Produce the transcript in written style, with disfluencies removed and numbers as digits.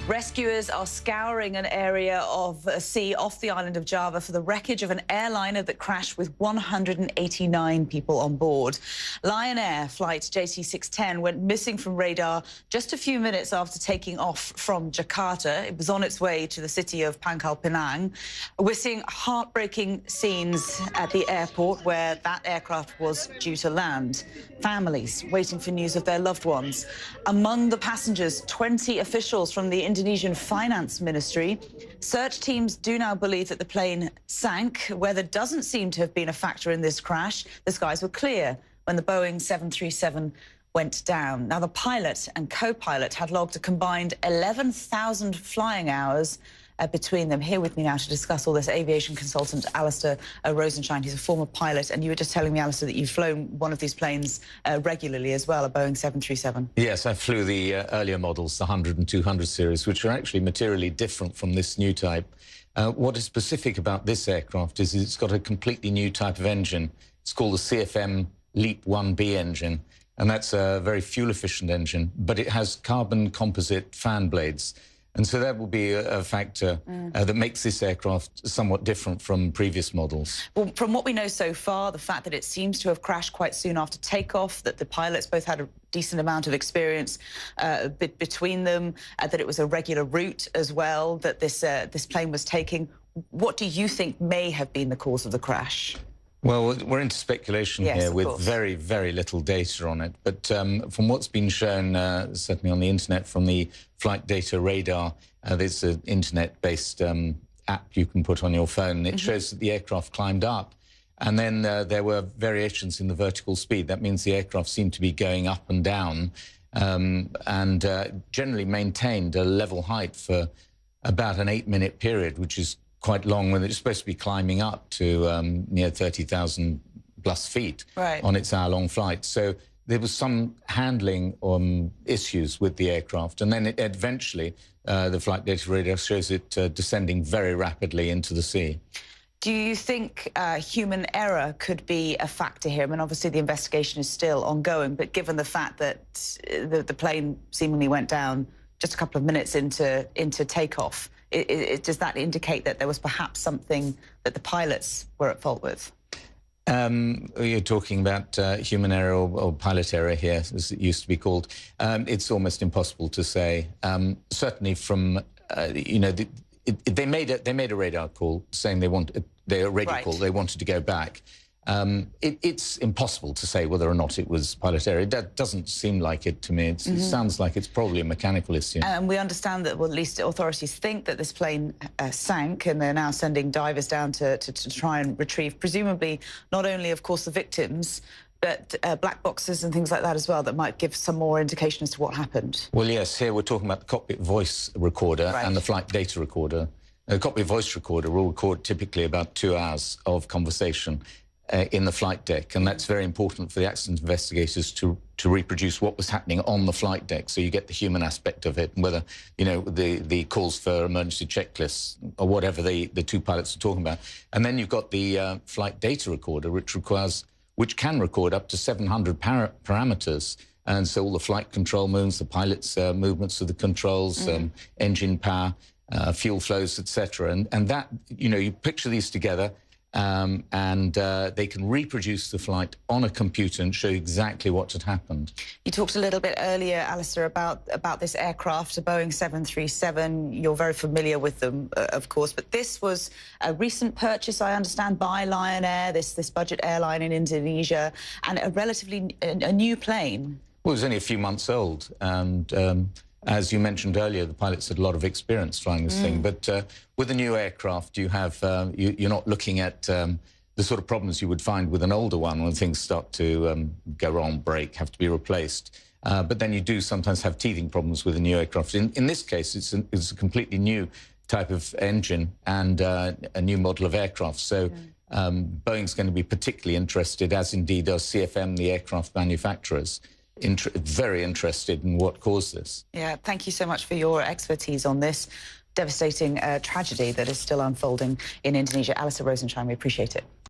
Rescuers are scouring an area of sea off the island of Java for the wreckage of an airliner that crashed with 189 people on board. Lion Air flight JT610 went missing from radar just a few minutes after taking off from Jakarta. It was on its way to the city of Pangkal Pinang. We're seeing heartbreaking scenes at the airport where that aircraft was due to land. Families waiting for news of their loved ones. Among the passengers, 20 officials from the Indonesian Finance Ministry. Search teams do now believe that the plane sank. Weather doesn't seem to have been a factor in this crash. The skies were clear when the Boeing 737 went down. Now, the pilot and co-pilot had logged a combined 11,000 flying hours between them. Here with me now to discuss all this, aviation consultant Alistair Rosenshine. He's a former pilot, and you were just telling me, Alistair, that you've flown one of these planes regularly as well, a Boeing 737. Yes, I flew the earlier models, the 100 and 200 series, which are actually materially different from this new type. What is specific about this aircraft is it's got a completely new type of engine. It's called the CFM LEAP 1B engine, and that's a very fuel-efficient engine, but it has carbon composite fan blades. And so that will be a factor that makes this aircraft somewhat different from previous models. Well, from what we know so far, the fact that it seems to have crashed quite soon after takeoff, that the pilots both had a decent amount of experience between them, that it was a regular route as well that this plane was taking. What do you think may have been the cause of the crash? Well, we're into speculation here with very, very little data on it. But from what's been shown, certainly on the internet, from the flight data radar, there's an internet-based app you can put on your phone. It shows that the aircraft climbed up, and then there were variations in the vertical speed. That means the aircraft seemed to be going up and down, and generally maintained a level height for about an 8-minute period, which is quite long when it's supposed to be climbing up to near 30,000 plus feet on its hour-long flight. So there was some handling issues with the aircraft, and then eventually the flight data radar shows it descending very rapidly into the sea. Do you think human error could be a factor here? I mean, obviously the investigation is still ongoing, but given the fact that the plane seemingly went down just a couple of minutes into takeoff, does that indicate that there was perhaps something that the pilots were at fault with? You're talking about human error or pilot error here, as it used to be called. It's almost impossible to say. Certainly from, you know, they made a radar call saying they wanted to go back. It's impossible to say whether or not it was pilot error. That doesn't seem like it to me. It sounds like it's probably a mechanical issue. And we understand that, well, at least authorities think that this plane sank, and they're now sending divers down to try and retrieve, presumably, not only, of course, the victims, but black boxes and things like that as well, that might give some more indication as to what happened. Well, yes, here we're talking about the cockpit voice recorder and the flight data recorder. The cockpit voice recorder will record typically about 2 hours of conversation in the flight deck, and that's very important for the accident investigators to reproduce what was happening on the flight deck, so you get the human aspect of it, and whether, you know, the calls for emergency checklists or whatever the two pilots are talking about. And then you've got the flight data recorder, which can record up to 700 parameters, and so all the flight control movements, the pilot's movements of the controls, engine power, fuel flows, etc. And that, you know, you picture these together, and they can reproduce the flight on a computer and show exactly what had happened. You talked a little bit earlier, Alistair, about this aircraft, a Boeing 737. You're very familiar with them, of course, but this was a recent purchase, I understand, by Lion Air, this budget airline in Indonesia, and a relatively a new plane. Well, it was only a few months old, and as you mentioned earlier, the pilots had a lot of experience flying this thing. But with a new aircraft, you have you're not looking at the sort of problems you would find with an older one when things start to go wrong, break, have to be replaced. But then you do sometimes have teething problems with a new aircraft. In this case, it's a completely new type of engine and a new model of aircraft. So Boeing's going to be particularly interested, as indeed does CFM, the aircraft manufacturers. Very interested in what caused this. Yeah, thank you so much for your expertise on this devastating tragedy that is still unfolding in Indonesia. Alistair Rosenshine, we appreciate it.